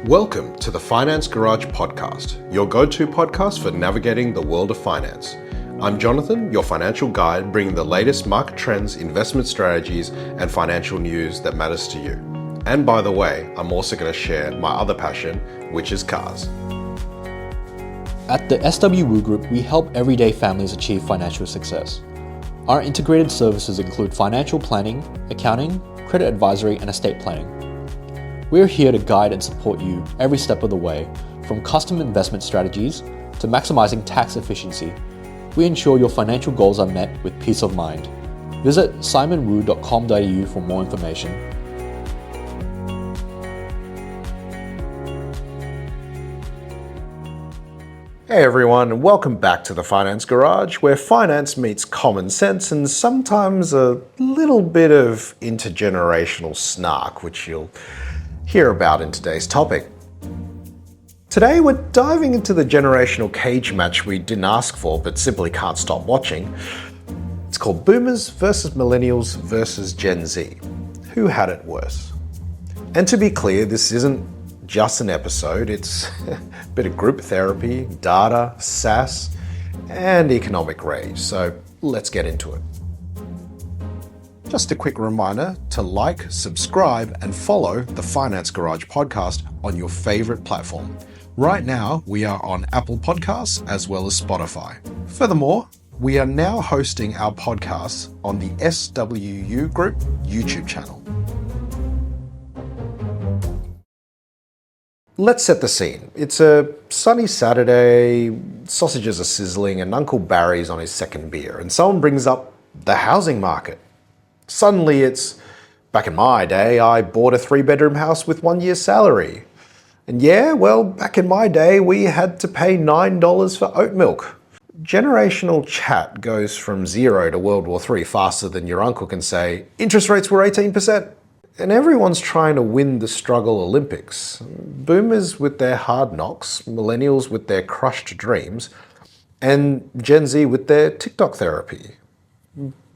Welcome to the Finance Garage podcast, your go-to podcast for navigating the world of finance. I'm Jonathan, your financial guide, bringing the latest market trends, investment strategies, and financial news that matters to you. And by the way, I'm also going to share my other passion, which is cars. At the SWU Group, we help everyday families achieve financial success. Our integrated services include financial planning, accounting, credit advisory, and estate planning. We're here to guide and support you every step of the way, from custom investment strategies to maximizing tax efficiency. We ensure your financial goals are met with peace of mind. Visit simonwu.com.au for more information. Hey everyone, and welcome back to the Finance Garage, where finance meets common sense and sometimes a little bit of intergenerational snark, which you'll hear about in today's topic. Today we're diving into the generational cage match we didn't ask for but simply can't stop watching. It's called Boomers versus Millennials versus Gen Z. Who had it worse? And to be clear, this isn't just an episode, it's a bit of group therapy, data, SaaS, and economic rage. So let's get into it. Just a quick reminder to like, subscribe, and follow the Finance Garage podcast on your favorite platform. Right now, we are on Apple Podcasts as well as Spotify. Furthermore, we are now hosting our podcasts on the SWU Group YouTube channel. Let's set the scene. It's a sunny Saturday, sausages are sizzling, and Uncle Barry's on his second beer, and someone brings up the housing market. Suddenly it's, back in my day, I bought a 3-bedroom house with 1 year's salary. And yeah, well, back in my day, we had to pay $9 for oat milk. Generational chat goes from zero to World War III faster than your uncle can say, interest rates were 18%. And everyone's trying to win the struggle Olympics. Boomers with their hard knocks, millennials with their crushed dreams, and Gen Z with their TikTok therapy.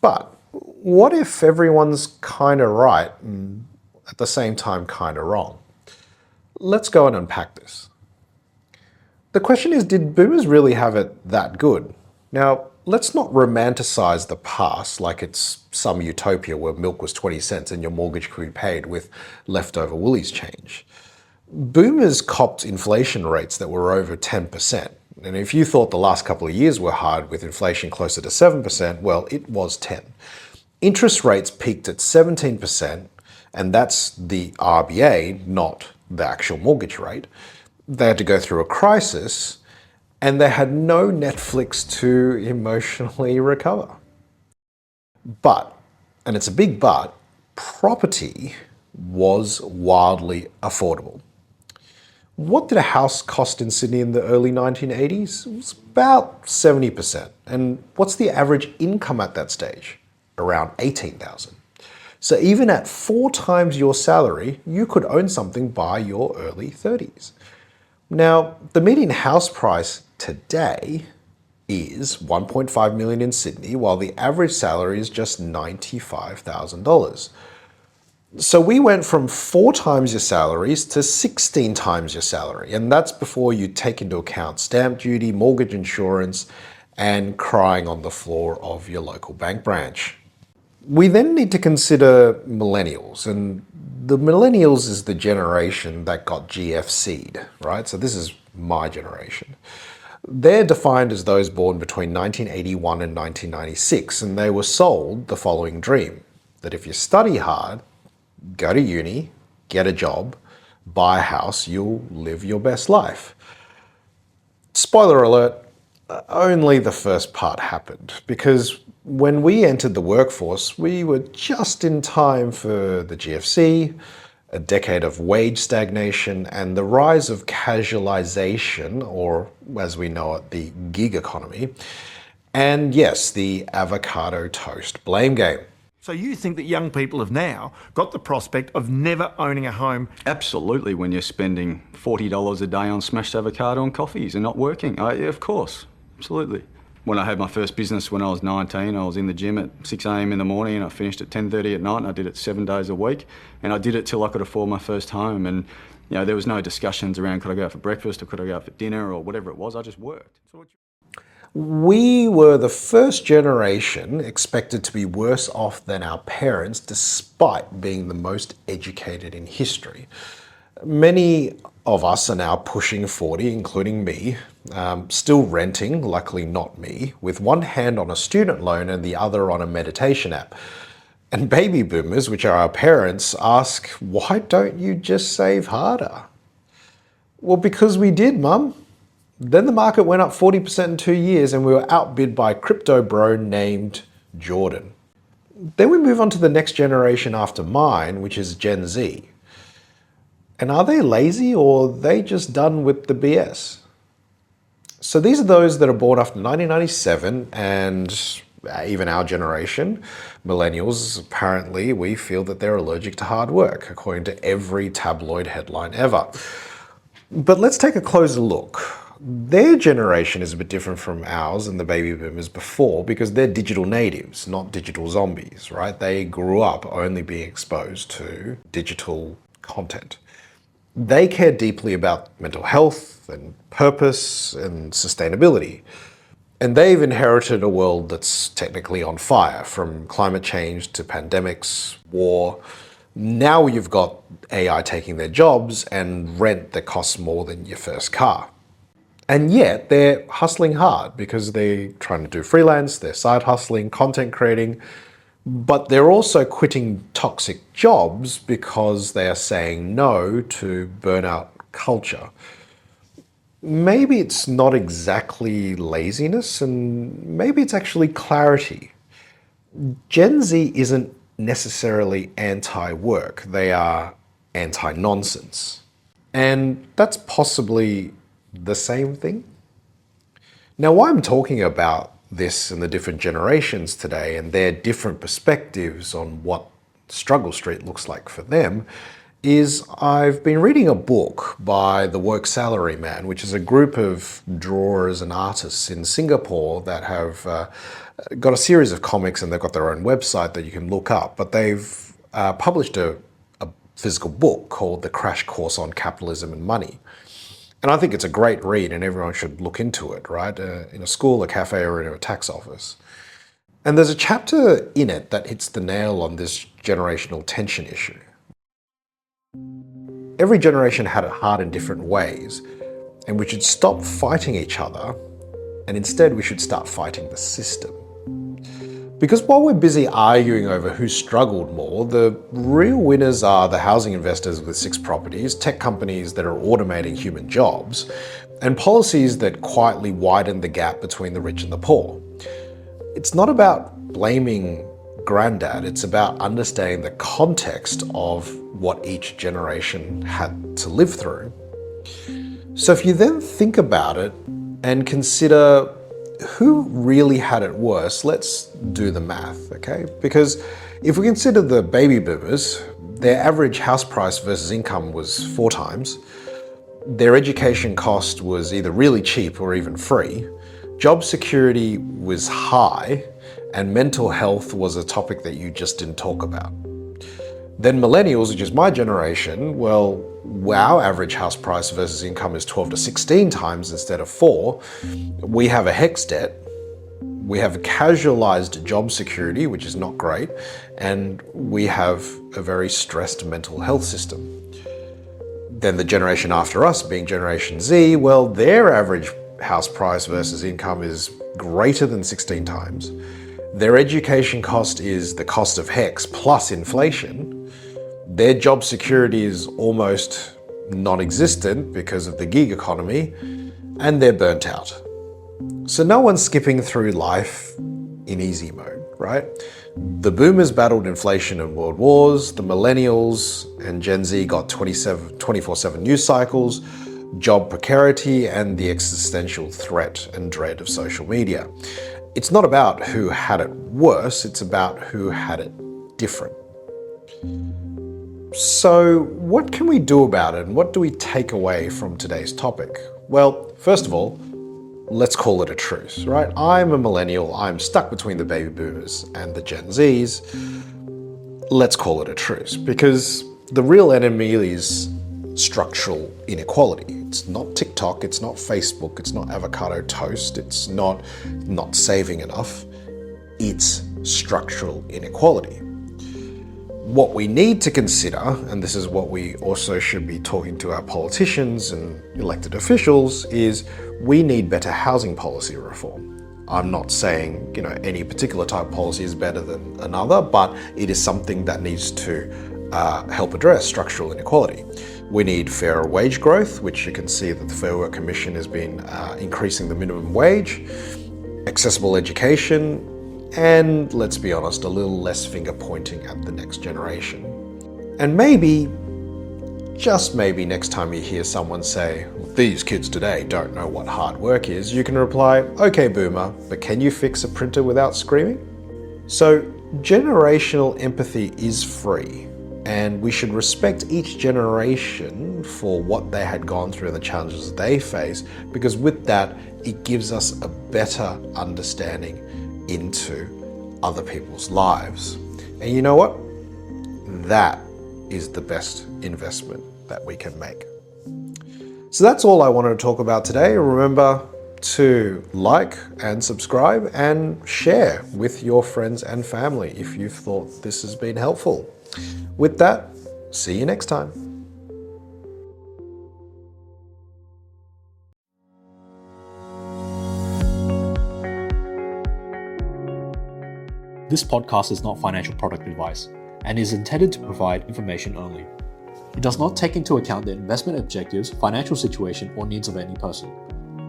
But what if everyone's kind of right and at the same time kind of wrong? Let's go and unpack this. The question is, did boomers really have it that good? Now, let's not romanticize the past like it's some utopia where milk was 20 cents and your mortgage could be paid with leftover Woolies change. Boomers copped inflation rates that were over 10%. And if you thought the last couple of years were hard with inflation closer to 7%, well, it was 10. Interest rates peaked at 17%, and that's the RBA, not the actual mortgage rate. They had to go through a crisis, and they had no Netflix to emotionally recover. But, and it's a big but, property was wildly affordable. What did a house cost in Sydney in the early 1980s? It was about 70%. And what's the average income at that stage? Around $18,000. So even at 4 times your salary, you could own something by your early 30s. Now, the median house price today is $1.5 million in Sydney, while the average salary is just $95,000. So we went from 4 times your salaries to 16 times your salary, and that's before you take into account stamp duty, mortgage insurance, and crying on the floor of your local bank branch. We then need to consider millennials, and the millennials is the generation that got GFC'd, right? So this is my generation. They're defined as those born between 1981 and 1996, and they were sold the following dream, that if you study hard, go to uni, get a job, buy a house, you'll live your best life. Spoiler alert, only the first part happened, because when we entered the workforce, we were just in time for the GFC, a decade of wage stagnation, and the rise of casualization, or as we know it, the gig economy, and yes, the avocado toast blame game. So you think that young people have now got the prospect of never owning a home? Absolutely, when you're spending $40 a day on smashed avocado and coffees and not working. Of course, absolutely. When I had my first business when I was 19, I was in the gym at 6 a.m. in the morning and I finished at 10:30 at night, and I did it 7 days a week. And I did it till I could afford my first home. And there was no discussions around could I go out for breakfast or could I go out for dinner or whatever it was. I just worked. We were the first generation expected to be worse off than our parents despite being the most educated in history. Many of us are now pushing 40, including me, still renting, luckily not me, with one hand on a student loan and the other on a meditation app. And baby boomers, which are our parents, ask, why don't you just save harder? Well, because we did, Mum. Then the market went up 40% in 2 years and we were outbid by crypto bro named Jordan. Then we move on to the next generation after mine, which is Gen Z. And are they lazy or are they just done with the BS? So these are those that are born after 1997 and even our generation, millennials. Apparently we feel that they're allergic to hard work, according to every tabloid headline ever. But let's take a closer look. Their generation is a bit different from ours and the baby boomers before because they're digital natives, not digital zombies, right? They grew up only being exposed to digital content. They care deeply about mental health and purpose and sustainability. And they've inherited a world that's technically on fire, from climate change to pandemics, war. Now you've got AI taking their jobs and rent that costs more than your first car. And yet they're hustling hard because they're trying to do freelance, they're side hustling, content creating, but they're also quitting toxic jobs because they are saying no to burnout culture. Maybe it's not exactly laziness, and maybe it's actually clarity. Gen Z isn't necessarily anti-work, they are anti-nonsense. And that's possibly the same thing. Now, why I'm talking about this and the different generations today and their different perspectives on what Struggle Street looks like for them is I've been reading a book by the Woke Salary Man, which is a group of drawers and artists in Singapore that have got a series of comics, and they've got their own website that you can look up, but they've published a physical book called The Crash Course on Capitalism and Money. And I think it's a great read and everyone should look into it, right? In a school, a cafe, or in a tax office. And there's a chapter in it that hits the nail on this generational tension issue. Every generation had it hard in different ways, and we should stop fighting each other, and instead we should start fighting the system. Because while we're busy arguing over who struggled more, the real winners are the housing investors with 6 properties, tech companies that are automating human jobs, and policies that quietly widen the gap between the rich and the poor. It's not about blaming granddad, it's about understanding the context of what each generation had to live through. So if you then think about it and consider who really had it worse, let's do the math, okay? Because if we consider the baby boomers, their average house price versus income was 4 times. Their education cost was either really cheap or even free. Job security was high, and mental health was a topic that you just didn't talk about. Then millennials, which is my generation, well, our average house price versus income is 12 to 16 times instead of 4. We have a HECS debt. We have casualized job security, which is not great. And we have a very stressed mental health system. Then the generation after us, being Generation Z, well, their average house price versus income is greater than 16 times. Their education cost is the cost of HECS plus inflation. Their job security is almost non-existent because of the gig economy, and they're burnt out. So no one's skipping through life in easy mode, right? The boomers battled inflation and world wars, the millennials and Gen Z got 24/7 news cycles, job precarity, and the existential threat and dread of social media. It's not about who had it worse, it's about who had it different. So what can we do about it, and what do we take away from today's topic? Well, first of all, let's call it a truce, right? I'm a millennial, I'm stuck between the baby boomers and the Gen Zs. Let's call it a truce, because the real enemy is structural inequality. It's not TikTok, it's not Facebook, it's not avocado toast, it's not saving enough. It's structural inequality. What we need to consider, and this is what we also should be talking to our politicians and elected officials, is we need better housing policy reform. I'm not saying, any particular type of policy is better than another, but it is something that needs to help address structural inequality. We need fairer wage growth, which you can see that the Fair Work Commission has been increasing the minimum wage, accessible education, and let's be honest, a little less finger pointing at the next generation. And maybe, just maybe next time you hear someone say, these kids today don't know what hard work is, you can reply, okay boomer, but can you fix a printer without screaming? So generational empathy is free, and we should respect each generation for what they had gone through and the challenges they face, because with that, it gives us a better understanding into other people's lives. And you know what? That is the best investment that we can make. So that's all I wanted to talk about today. Remember to like and subscribe and share with your friends and family if you've thought this has been helpful. With that, see you next time. This podcast is not financial product advice and is intended to provide information only. It does not take into account the investment objectives, financial situation, or needs of any person.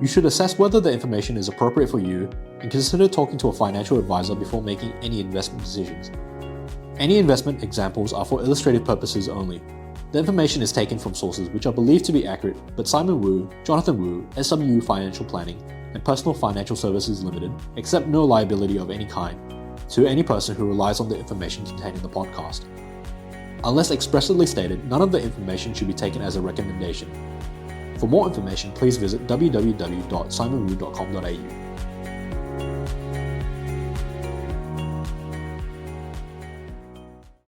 You should assess whether the information is appropriate for you and consider talking to a financial advisor before making any investment decisions. Any investment examples are for illustrative purposes only. The information is taken from sources which are believed to be accurate, but Simon Wu, Jonathan Wu, SWU Financial Planning, and Personal Financial Services Limited accept no liability of any kind to any person who relies on the information contained in the podcast. Unless expressly stated, none of the information should be taken as a recommendation. For more information, please visit www.simonwu.com.au.